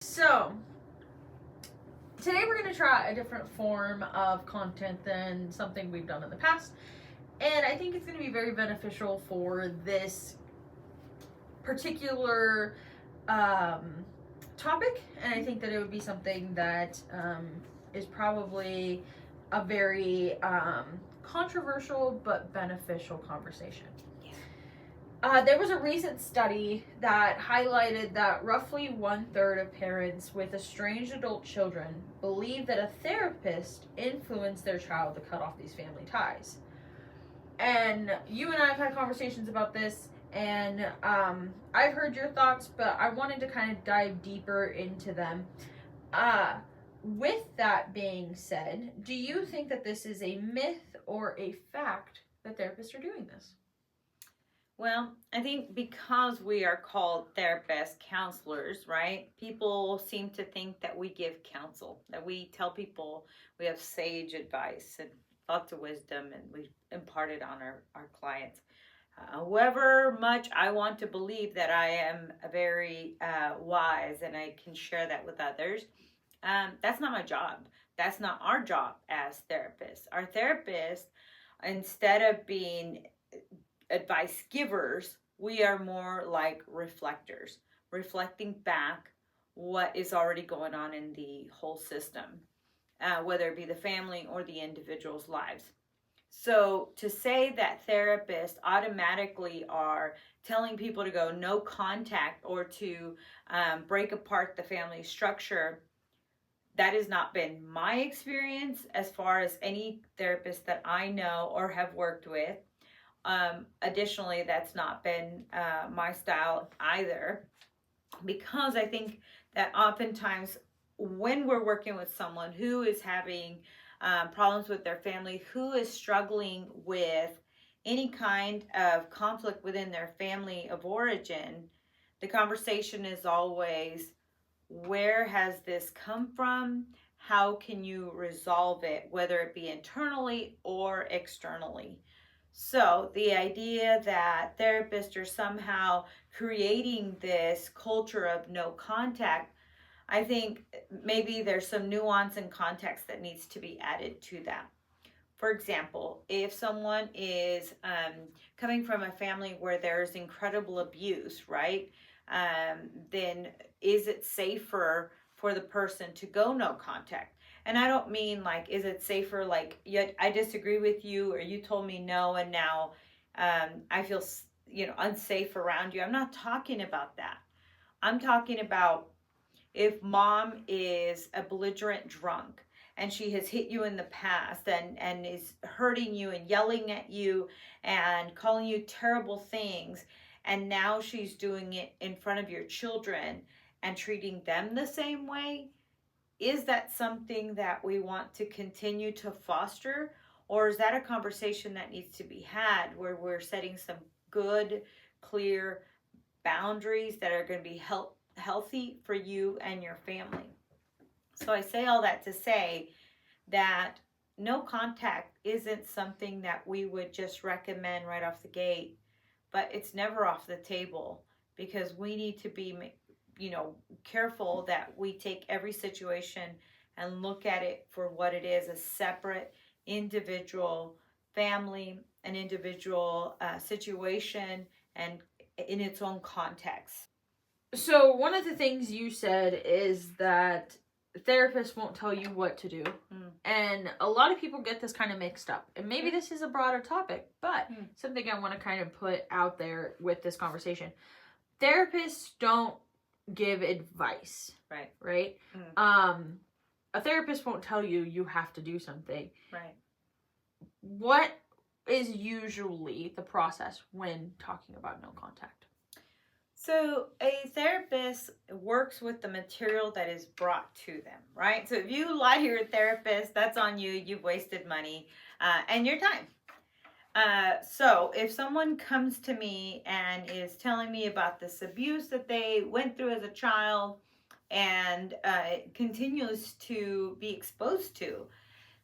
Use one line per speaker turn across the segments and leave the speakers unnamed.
So, today we're going to try a different form of content than something we've done in the past. And I think it's going to be very beneficial for this particular topic. And I think that it would be something that is probably a very controversial but beneficial conversation. There was a recent study that highlighted that roughly 1/3 of parents with estranged adult children believe that a therapist influenced their child to cut off these family ties. And you and I have had conversations about this, and I've heard your thoughts, but I wanted to kind of dive deeper into them. With that being said, do you think that this is a myth or a fact that therapists are doing this?
Well, I think because we are called therapists, counselors, right? People seem to think that we give counsel, that we tell people we have sage advice and lots of wisdom, and we impart it on our clients. However much I want to believe that I am very wise and I can share that with others, that's not my job. That's not our job as therapists. Our therapists, instead of being advice givers, we are more like reflectors, reflecting back what is already going on in the whole system, whether it be the family or the individual's lives. So to say that therapists automatically are telling people to go no contact or to break apart the family structure, that has not been my experience as far as any therapist that I know or have worked with. Additionally, that's not been my style either, because I think that oftentimes when we're working with someone who is having problems with their family, who is struggling with any kind of conflict within their family of origin, the conversation is always, where has this come from? How can you resolve it, whether it be internally or externally? So, the idea that therapists are somehow creating this culture of no contact, I think maybe there's some nuance and context that needs to be added to that. For example, if someone is coming from a family where there's incredible abuse, right? Then is it safer for the person to go no contact? And I don't mean like, is it safer like, I disagree with you or you told me no and now I feel, unsafe around you. I'm not talking about that. I'm talking about if mom is a belligerent drunk and she has hit you in the past and is hurting you and yelling at you and calling you terrible things, and now she's doing it in front of your children and treating them the same way, is that something that we want to continue to foster? Or is that a conversation that needs to be had where we're setting some good, clear boundaries that are going to be healthy for you and your family? So I say all that to say that no contact isn't something that we would just recommend right off the gate, but it's never off the table, because we need to be careful that we take every situation and look at it for what it is, a separate individual family, an individual situation, and in its own context.
So, one of the things you said is that therapists won't tell you what to do. And a lot of people get this kind of mixed up. And maybe this is a broader topic, but something I want to kind of put out there with this conversation. Therapists don't give advice.
Right.
Right? A therapist won't tell you you have to do something.
Right.
What is usually the process when talking about no contact?
So a therapist works with the material that is brought to them, right? So if you lie to your therapist, that's on you. You've wasted money and your time. So if someone comes to me and is telling me about this abuse that they went through as a child and continues to be exposed to,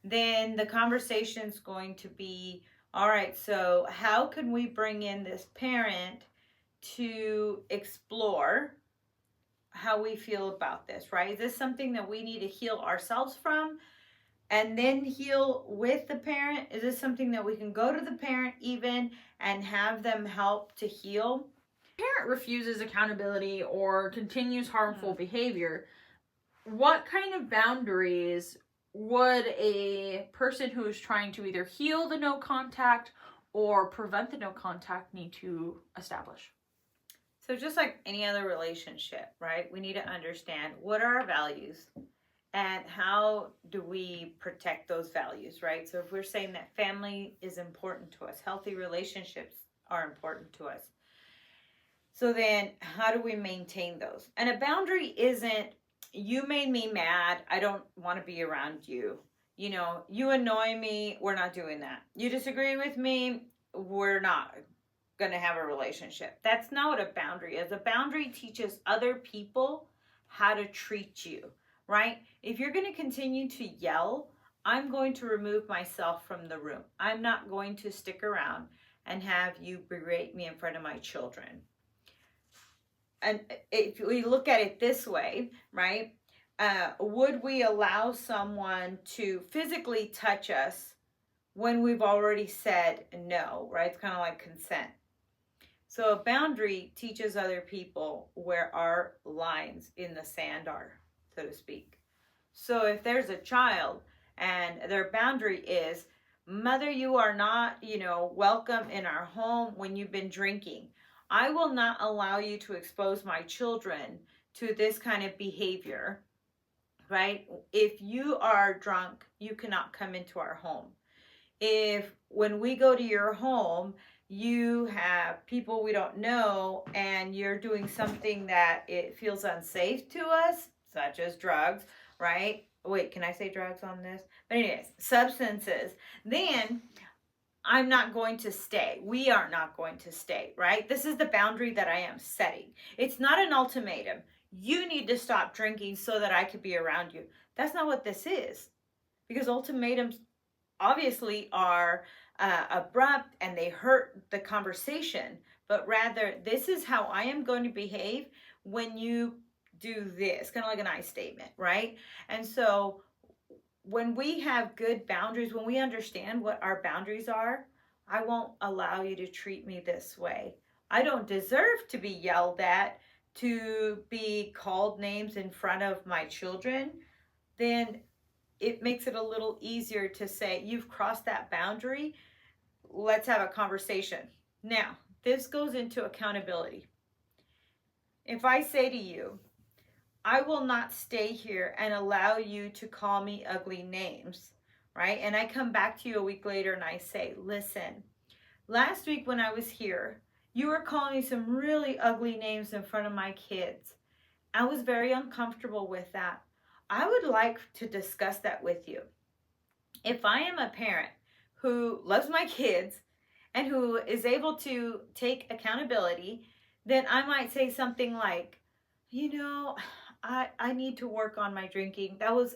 then the conversation is going to be, all right, so how can we bring in this parent to explore how we feel about this, right? Is this something that we need to heal ourselves from and then heal with the parent? Is this something that we can go to the parent even and have them help to heal?
Parent refuses accountability or continues harmful behavior, what kind of boundaries would a person who is trying to either heal the no contact or prevent the no contact need to establish?
So just like any other relationship, right? We need to understand what are our values and how do we protect those values, right? So if we're saying that family is important to us, healthy relationships are important to us. So then how do we maintain those? And a boundary isn't, you made me mad, I don't want to be around you. You know, you annoy me, we're not doing that. You disagree with me, we're not going to have a relationship. That's not what a boundary is. A boundary teaches other people how to treat you, right? If you're going to continue to yell, I'm going to remove myself from the room. I'm not going to stick around and have you berate me in front of my children. And if we look at it this way, right? Would we allow someone to physically touch us when we've already said no, right? It's kind of like consent. So a boundary teaches other people where our lines in the sand are, so to speak. So if there's a child and their boundary is, mother, you are not, welcome in our home when you've been drinking. I will not allow you to expose my children to this kind of behavior, right? If you are drunk, you cannot come into our home. If when we go to your home, you have people we don't know and you're doing something that it feels unsafe to us, such as drugs, right? Wait, can I say drugs on this? But anyways, substances, then I'm not going to stay. We are not going to stay, right? This is the boundary that I am setting. It's not an ultimatum. You need to stop drinking so that I could be around you. That's not what this is. Because ultimatums obviously are abrupt and they hurt the conversation, but rather this is how I am going to behave when you do this, kind of like an I statement, right? And so when we have good boundaries, when we understand what our boundaries are, I won't allow you to treat me this way. I don't deserve to be yelled at, to be called names in front of my children. Then it makes it a little easier to say, you've crossed that boundary. Let's have a conversation. Now, this goes into accountability. If I say to you, I will not stay here and allow you to call me ugly names, right? And I come back to you a week later and I say, listen, last week when I was here, you were calling me some really ugly names in front of my kids. I was very uncomfortable with that. I would like to discuss that with you. If I am a parent who loves my kids and who is able to take accountability, then I might say something like, I need to work on my drinking. That was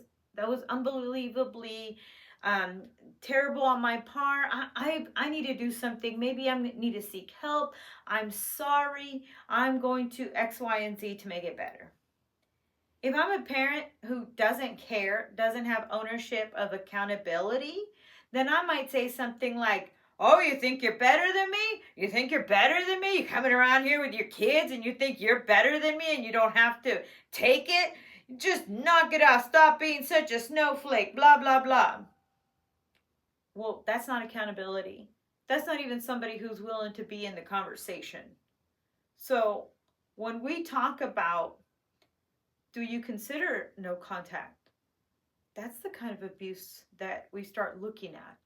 unbelievably terrible on my part. I need to do something. Maybe I need to seek help. I'm sorry. I'm going to X, Y, and Z to make it better. If I'm a parent who doesn't care, doesn't have ownership of accountability, then I might say something like, oh, you think you're better than me? You think you're better than me? You're coming around here with your kids and you think you're better than me and you don't have to take it? Just knock it off. Stop being such a snowflake. Blah, blah, blah. Well, that's not accountability. That's not even somebody who's willing to be in the conversation. So when we talk about, do you consider no contact? That's the kind of abuse that we start looking at.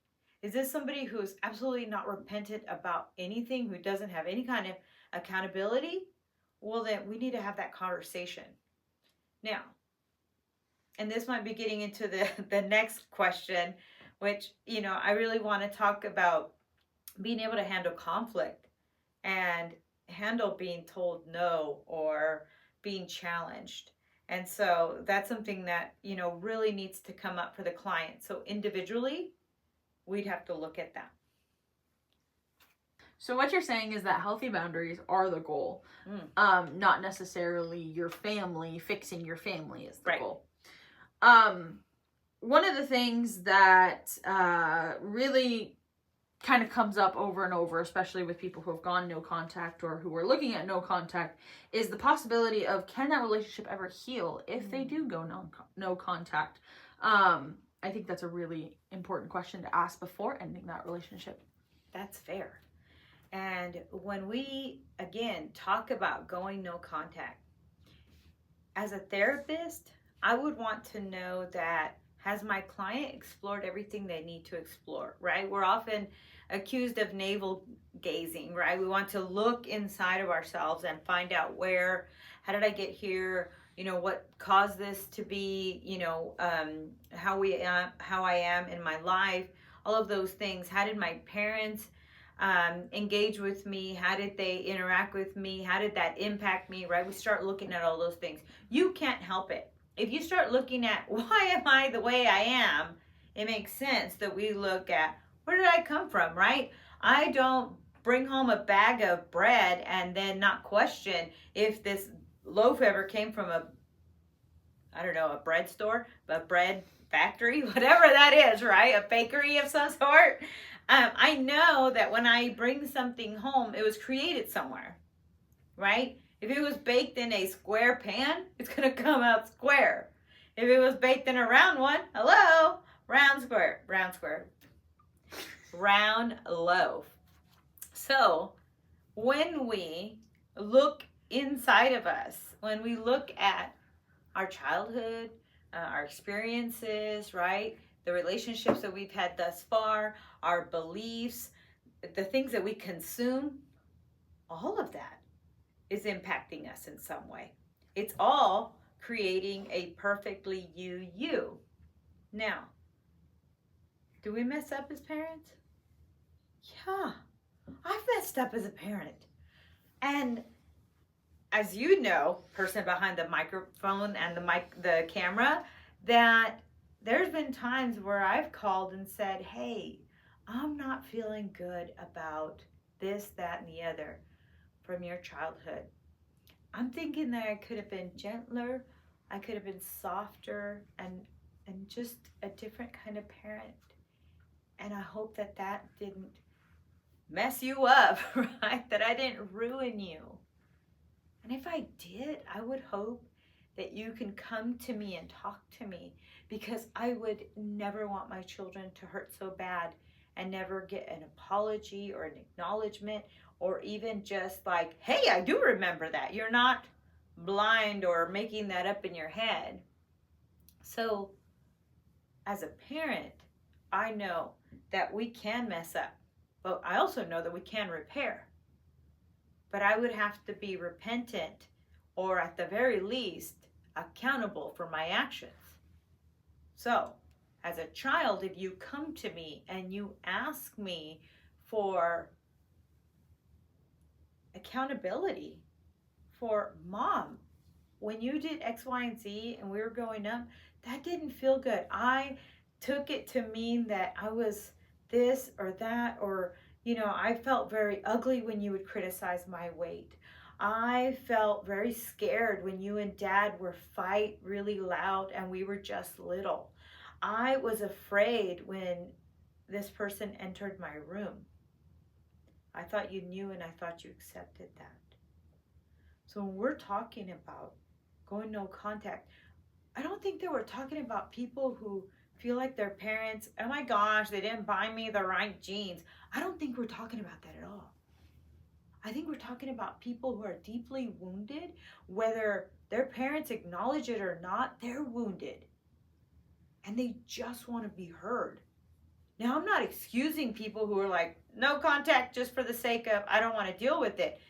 Is this somebody who is absolutely not repentant about anything, who doesn't have any kind of accountability? Well, then we need to have that conversation. Now, and this might be getting into the next question, which, I really want to talk about being able to handle conflict and handle being told no or being challenged. And so that's something that, really needs to come up for the client. So individually, we'd have to look at that.
So what you're saying is that healthy boundaries are the goal, not necessarily your family, fixing your family is the goal. One of the things that really kind of comes up over and over, especially with people who have gone no contact or who are looking at no contact, is the possibility of, can that relationship ever heal if they do go no contact? I think that's a really important question to ask before ending that relationship.
That's fair. And when we, again, talk about going no contact, as a therapist, I would want to know that, has my client explored everything they need to explore, right? We're often accused of navel gazing, right? We want to look inside of ourselves and find out how did I get here? What caused this to be, how I am in my life, all of those things. How did my parents engage with me? How did they interact with me? How did that impact me, right? We start looking at all those things. You can't help it. If you start looking at, why am I the way I am? It makes sense that we look at, where did I come from, right? I don't bring home a bag of bread and then not question if this loaf ever came from a bread store, a bread factory, whatever that is, right? A bakery of some sort. I know that when I bring something home, it was created somewhere, right? If it was baked in a square pan, it's going to come out square. If it was baked in a round one, hello, round loaf. So when we look inside of us, when we look at our childhood, our experiences, right? The relationships that we've had thus far, our beliefs, the things that we consume, all of that is impacting us in some way. It's all creating a perfectly you. Now, do we mess up as parents? Yeah, I've messed up as a parent. And as you know, person behind the microphone and the camera, that there's been times where I've called and said, hey, I'm not feeling good about this, that, and the other from your childhood. I'm thinking that I could have been gentler, I could have been softer, and just a different kind of parent. And I hope that didn't mess you up, right? That I didn't ruin you. And if I did, I would hope that you can come to me and talk to me, because I would never want my children to hurt so bad and never get an apology or an acknowledgement, or even just like, hey, I do remember that. You're not blind or making that up in your head. So as a parent, I know that we can mess up, but I also know that we can repair. But I would have to be repentant, or at the very least, accountable for my actions. So, as a child, if you come to me and you ask me for accountability for, Mom, when you did X, Y, and Z and we were growing up, that didn't feel good. I took it to mean that I was this or that, or I felt very ugly when you would criticize my weight. I felt very scared when you and Dad were fight really loud and we were just little. I was afraid when this person entered my room. I thought you knew and I thought you accepted that. So when we're talking about going no contact, I don't think that we're talking about people who feel like their parents, oh my gosh, they didn't buy me the right jeans. I don't think we're talking about that at all. I think we're talking about people who are deeply wounded, whether their parents acknowledge it or not, they're wounded. And they just want to be heard. Now, I'm not excusing people who are like, no contact just for the sake of, I don't want to deal with it.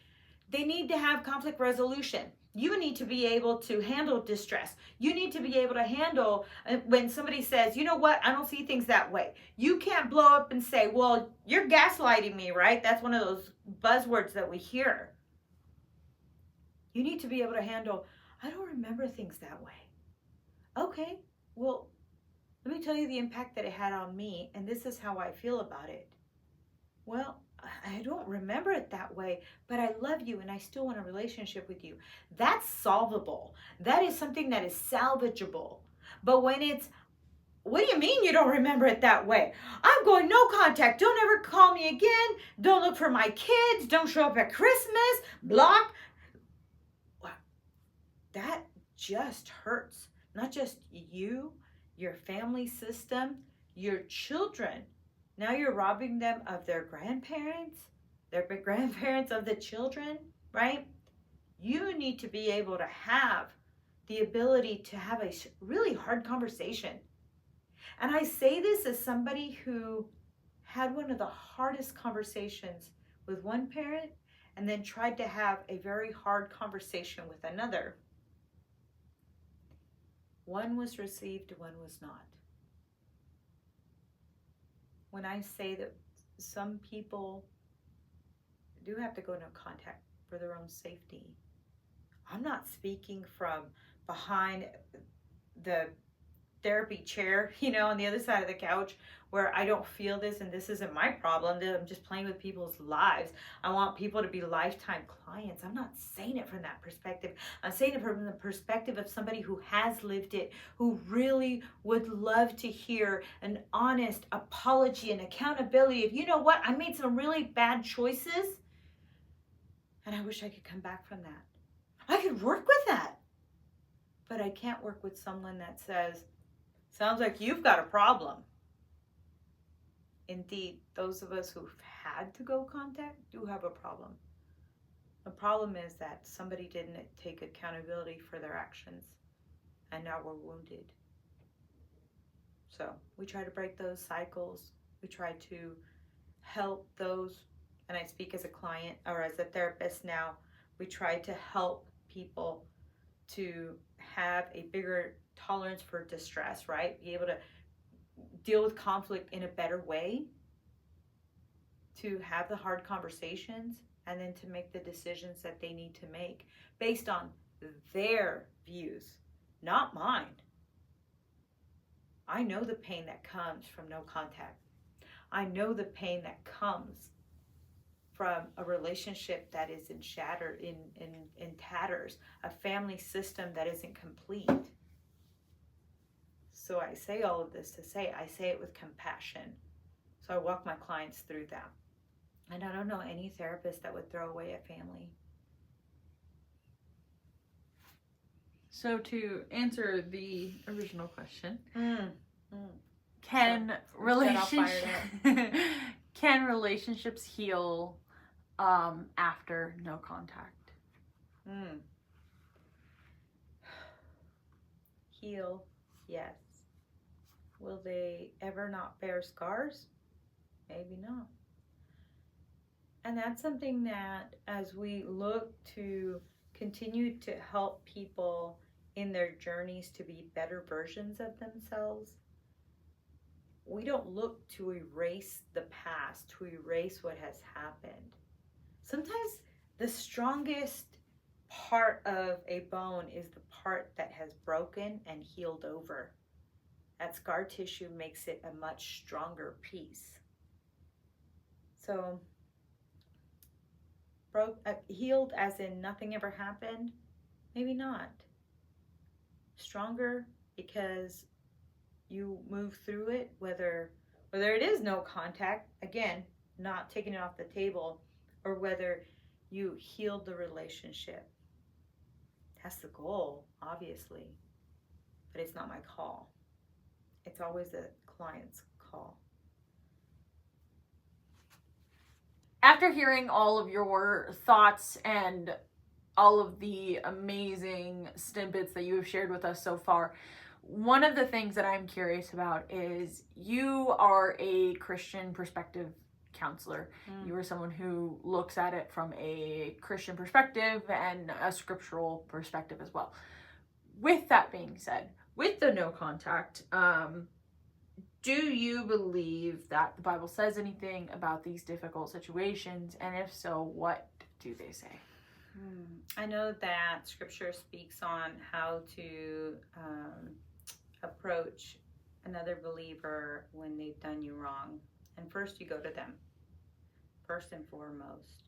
They need to have conflict resolution. You need to be able to handle distress. You need to be able to handle when somebody says, you know what, I don't see things that way. You can't blow up and say, well, you're gaslighting me, right? That's one of those buzzwords that we hear. You need to be able to handle, I don't remember things that way. Okay, well, let me tell you the impact that it had on me, and this is how I feel about it. Well, I don't remember it that way, but I love you and I still want a relationship with you. That's solvable. That is something that is salvageable. But when it's, what do you mean you don't remember it that way? I'm going no contact. Don't ever call me again. Don't look for my kids. Don't show up at Christmas. Block. That just hurts. Not just you, your family system, your children. Now you're robbing them of their grandparents, their grandparents of the children, right? You need to be able to have the ability to have a really hard conversation. And I say this as somebody who had one of the hardest conversations with one parent and then tried to have a very hard conversation with another. One was received, one was not. When I say that some people do have to go into contact for their own safety, I'm not speaking from behind the therapy chair, on the other side of the couch where I don't feel this and this isn't my problem, that I'm just playing with people's lives. I want people to be lifetime clients. I'm not saying it from that perspective. I'm saying it from the perspective of somebody who has lived it, who really would love to hear an honest apology and accountability of, you know what, I made some really bad choices and I wish I could come back from that. I could work with that. But I can't work with someone that says, sounds like you've got a problem. Indeed, those of us who've had to go contact do have a problem. The problem is that somebody didn't take accountability for their actions, and now we're wounded. So we try to break those cycles. We try to help those, and I speak as a client or as a therapist now, we try to help people to have a bigger tolerance for distress, right? Be able to deal with conflict in a better way, to have the hard conversations, and then to make the decisions that they need to make based on their views, not mine. I know the pain that comes from no contact. I know the pain that comes from a relationship that is in tatters, a family system that isn't complete. So I say all of this to say, I say it with compassion. So I walk my clients through that. And I don't know any therapist that would throw away a family.
So to answer the original question, can relationships heal after no contact?
Heal, yes. Will they ever not bear scars? Maybe not. And that's something that, as we look to continue to help people in their journeys to be better versions of themselves, we don't look to erase the past, to erase what has happened. Sometimes the strongest part of a bone is the part that has broken and healed over. That scar tissue makes it a much stronger piece. So, healed as in nothing ever happened? Maybe not. Stronger because you move through it, whether it is no contact, again, not taking it off the table, or whether you healed the relationship. That's the goal, obviously, but it's not my call. It's always the client's call.
After hearing all of your thoughts and all of the amazing snippets that you have shared with us so far, one of the things that I'm curious about is you are a Christian perspective counselor. You are someone who looks at it from a Christian perspective and a scriptural perspective as well. With that being said, with the no contact, do you believe that the Bible says anything about these difficult situations? And if so, what do they say?
I know that scripture speaks on how to approach another believer when they've done you wrong. And first you go to them. first and foremost.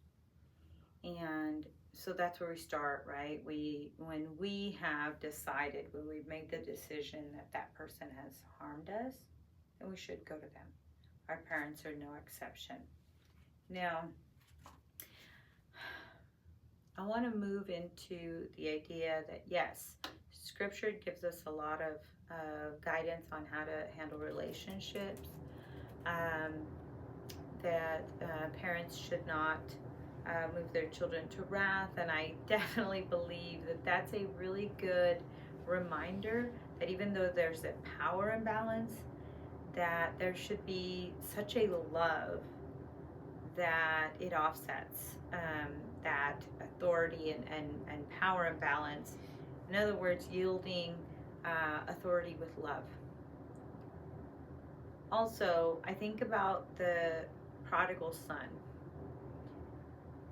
And so that's where we start, right? When we have decided, when we've made the decision that that person has harmed us, then we should go to them. Our parents are no exception. Now, I want to move into the idea that yes, Scripture gives us a lot of guidance on how to handle relationships. That parents should not move their children to wrath, and I definitely believe that that's a really good reminder that even though there's a power imbalance, that there should be such a love that it offsets that authority and power imbalance. In other words, yielding authority with love. Also, I think about the prodigal son.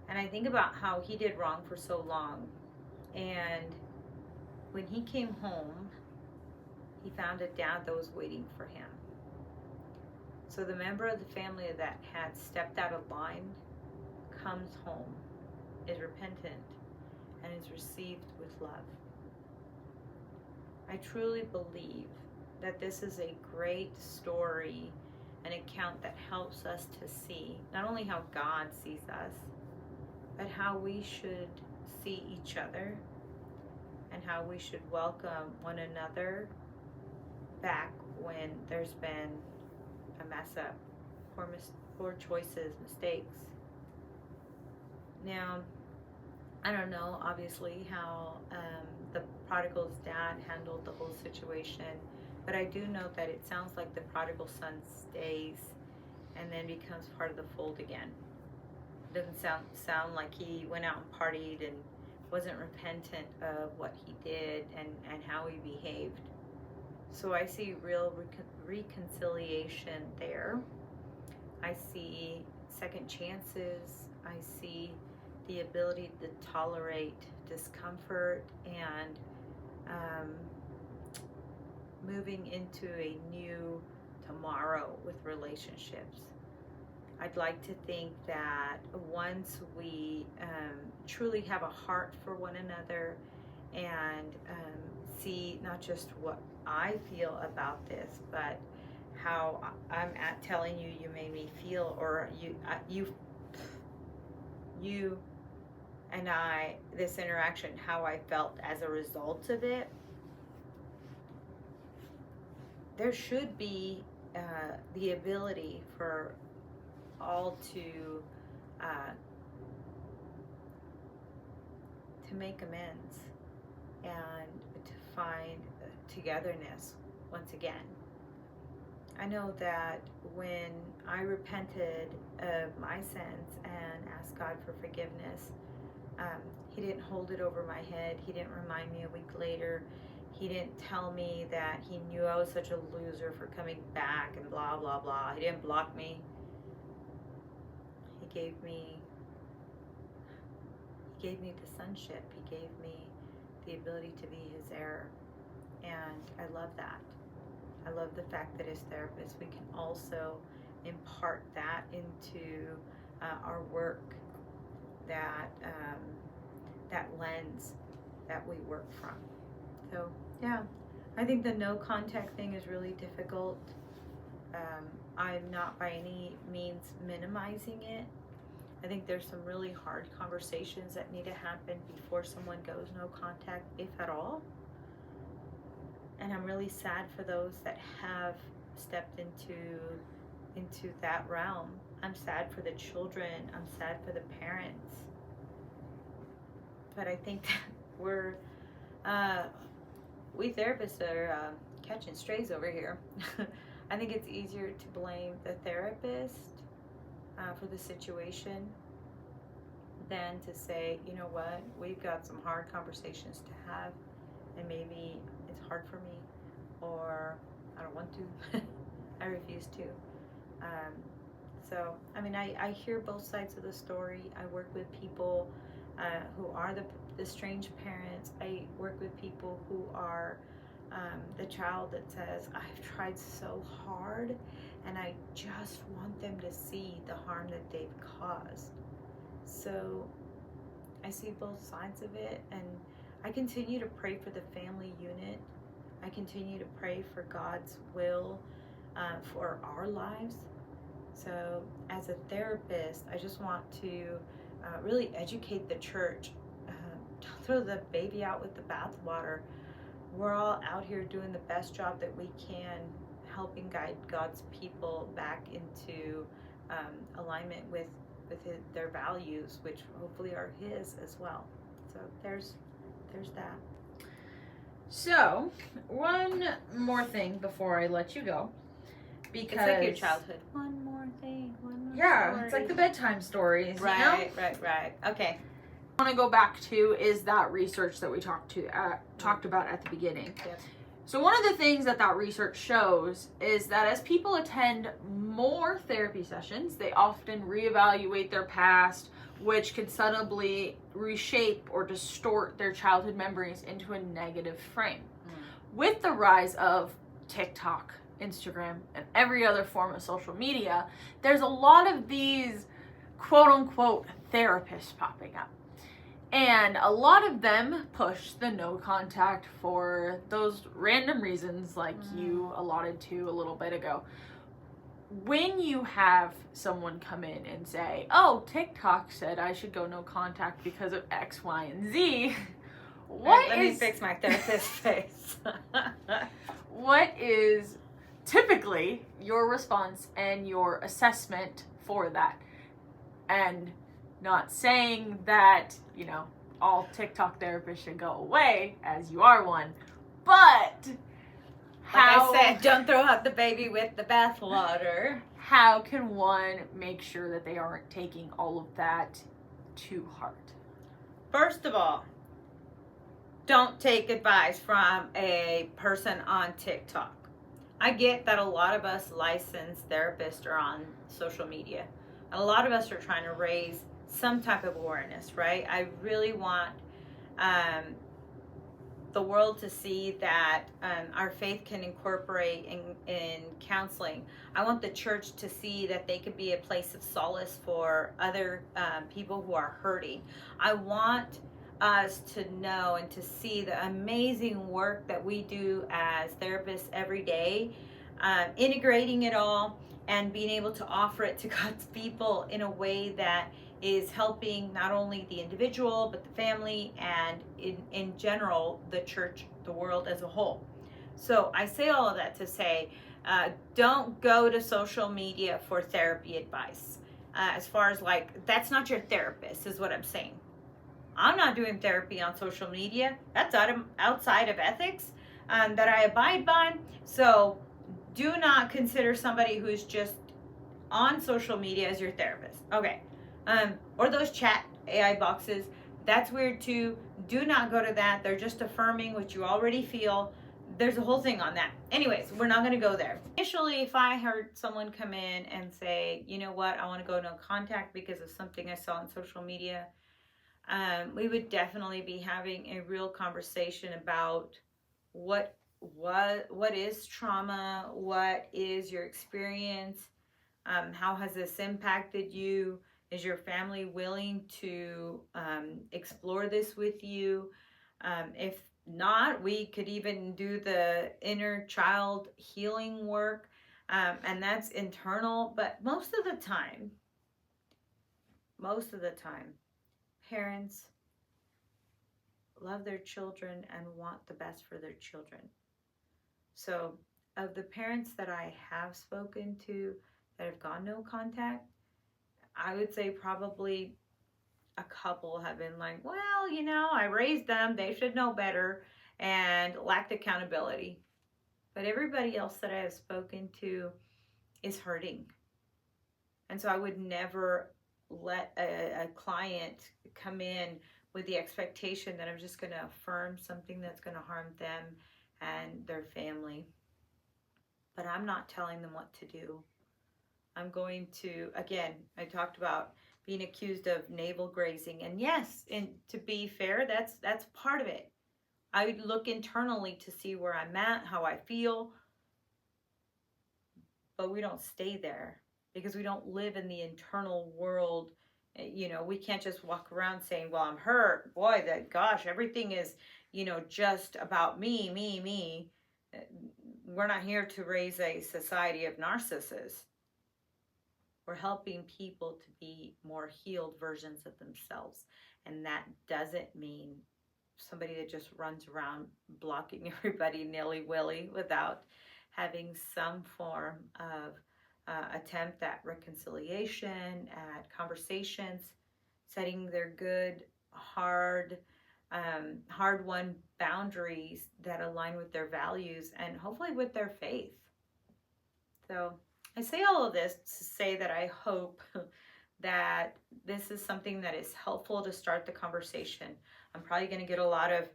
And I think about how he did wrong for so long. And when he came home, he found a dad that was waiting for him. So the member of the family that had stepped out of line comes home, is repentant, and is received with love. I truly believe that this is a great story, an account that helps us to see not only how God sees us, but how we should see each other and how we should welcome one another back when there's been a mess up, poor choices, mistakes. Now, I don't know, obviously, how the prodigal's dad handled the whole situation, but I do know that it sounds like the prodigal son stays and then becomes part of the fold again. It doesn't sound like he went out and partied and wasn't repentant of what he did and how he behaved. So I see real reconciliation there. I see second chances. I see the ability to tolerate discomfort and moving into a new tomorrow with relationships. I'd like to think that once we truly have a heart for one another and see not just what I feel about this, but how I'm at telling you, you made me feel, or you and I, this interaction, how I felt as a result of it. There should be the ability for all to make amends and to find togetherness once again. I know that when I repented of my sins and asked God for forgiveness, He didn't hold it over my head. He didn't remind me a week later. He didn't tell me that He knew I was such a loser for coming back and blah, blah, blah. He didn't block me. He gave me the sonship. He gave me the ability to be His heir. And I love that. I love the fact that as therapists, we can also impart that into our work, that lens that we work from. So, yeah, I think the no contact thing is really difficult. I'm not by any means minimizing it. I think there's some really hard conversations that need to happen before someone goes no contact, if at all. And I'm really sad for those that have stepped into that realm. I'm sad for the children. I'm sad for the parents. But I think that we therapists are catching strays over here. I think it's easier to blame the therapist for the situation than to say, you know what, we've got some hard conversations to have, and maybe it's hard for me, or I don't want to. I refuse to. So, I mean, I hear both sides of the story. I work with people who are the strange parents. I work with people who are the child that says, I've tried so hard and I just want them to see the harm that they've caused. So I see both sides of it, and I continue to pray for the family unit. I continue to pray for God's will for our lives. So as a therapist, I just want to really educate the church. Don't throw the baby out with the bathwater. We're all out here doing the best job that we can, helping guide God's people back into alignment with their values, which hopefully are His as well. So there's that.
So, one more thing before I let you go. Because
it's like your childhood. One more thing, one more story.
It's like the bedtime stories,
right,
you know?
Right. Okay.
I want to go back to is that research that we talked about at the beginning.
Yep.
So one of the things that research shows is that as people attend more therapy sessions, they often reevaluate their past, which can subtly reshape or distort their childhood memories into a negative frame. With the rise of TikTok, Instagram, and every other form of social media, there's a lot of these quote-unquote therapists popping up. And a lot of them push the no contact for those random reasons like you allotted to a little bit ago. When you have someone come in and say, oh, TikTok said I should go no contact because of X, Y, and Z,
let me fix my therapist face.
What is typically your response and your assessment for that? And not saying that, all TikTok therapists should go away, as you are one, but
how... Like I said, don't throw out the baby with the bathwater.
How can one make sure that they aren't taking all of that to heart?
First of all, don't take advice from a person on TikTok. I get that a lot of us licensed therapists are on social media. And a lot of us are trying to raise some type of awareness, right? I really want the world to see that our faith can incorporate in counseling. I want the church to see that they could be a place of solace for other people who are hurting. I want us to know and to see the amazing work that we do as therapists every day, integrating it all and being able to offer it to God's people in a way that is helping not only the individual, but the family, and in general, the church, the world as a whole. So I say all of that to say, don't go to social media for therapy advice. As far as that's not your therapist, is what I'm saying. I'm not doing therapy on social media. That's outside of ethics that I abide by. So do not consider somebody who's just on social media as your therapist. Okay. Or those chat AI boxes. That's weird too. Do not go to that. They're just affirming what you already feel. There's a whole thing on that. Anyways, we're not going to go there. Initially, if I heard someone come in and say, you know what, I want to go no contact because of something I saw on social media, we would definitely be having a real conversation about what is trauma, what is your experience, how has this impacted you, is your family willing to explore this with you? If not, we could even do the inner child healing work, and that's internal, but most of the time, parents love their children and want the best for their children. So of the parents that I have spoken to that have gone no contact, I would say probably a couple have been like, well, I raised them, they should know better, and lacked accountability. But everybody else that I have spoken to is hurting. And so I would never let a client come in with the expectation that I'm just going to affirm something that's going to harm them and their family. But I'm not telling them what to do. I'm going to, again, I talked about being accused of navel grazing. And yes, and to be fair, that's part of it. I look internally to see where I'm at, how I feel, but we don't stay there because we don't live in the internal world. You know, we can't just walk around saying, well, I'm hurt. Boy, that gosh, everything is, you know, just about me, me, me. We're not here to raise a society of narcissists. We're helping people to be more healed versions of themselves. And that doesn't mean somebody that just runs around blocking everybody nilly-willy without having some form of attempt at reconciliation, at conversations, setting their good, hard-won boundaries that align with their values and hopefully with their faith. So I say all of this to say that I hope that this is something that is helpful to start the conversation. I'm probably going to get a lot of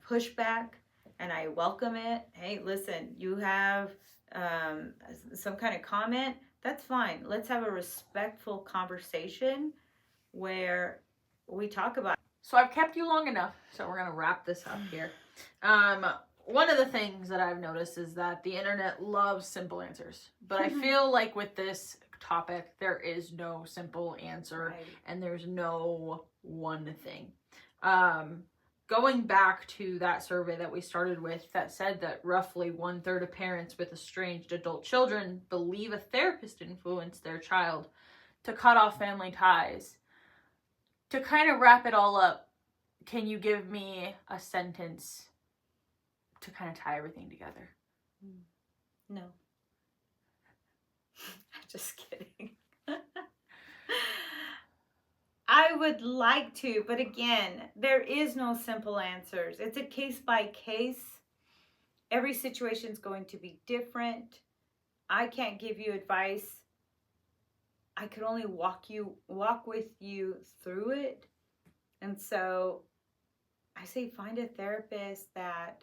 pushback, and I welcome it. Hey, listen, you have some kind of comment, that's fine. Let's have a respectful conversation where we talk about.
So I've kept you long enough, so we're going to wrap this up here. One of the things that I've noticed is that the internet loves simple answers, but I feel like with this topic, there is no simple answer,
Right.
and there's no one thing. Going back to that survey that we started with that said that roughly 1/3 of parents with estranged adult children believe a therapist influenced their child to cut off family ties. To kind of wrap it all up, can you give me a sentence to kind of tie everything together?
No. I'm just kidding. I would like to, but again, there is no simple answers. It's a case by case. Every situation is going to be different. I can't give you advice. I could only walk with you through it. And so I say find a therapist that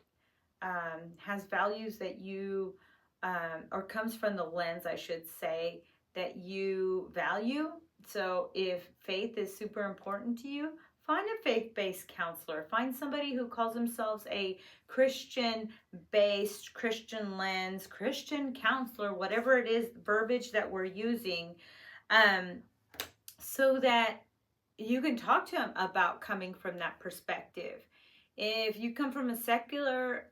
has values that you, or comes from the lens, I should say, that you value. So if faith is super important to you, find a faith-based counselor. Find somebody who calls themselves a Christian-based, Christian lens, Christian counselor, whatever it is, verbiage that we're using, so that you can talk to them about coming from that perspective. If you come from a secular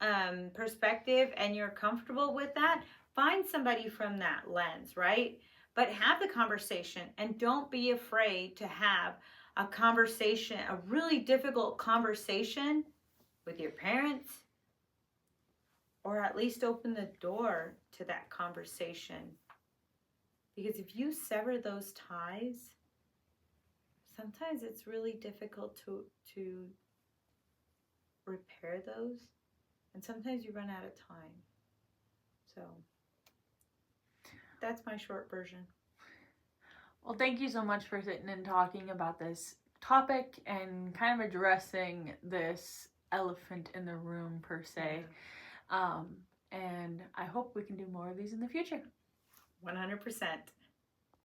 perspective and you're comfortable with that, find somebody from that lens, right? But have the conversation, and don't be afraid to have a conversation, a really difficult conversation with your parents, or at least open the door to that conversation. Because if you sever those ties, sometimes it's really difficult to repair those, and sometimes you run out of time. So that's my short version.
Well, thank you so much for sitting and talking about this topic and kind of addressing this elephant in the room per se. And I hope we can do more of these in the future.
100%.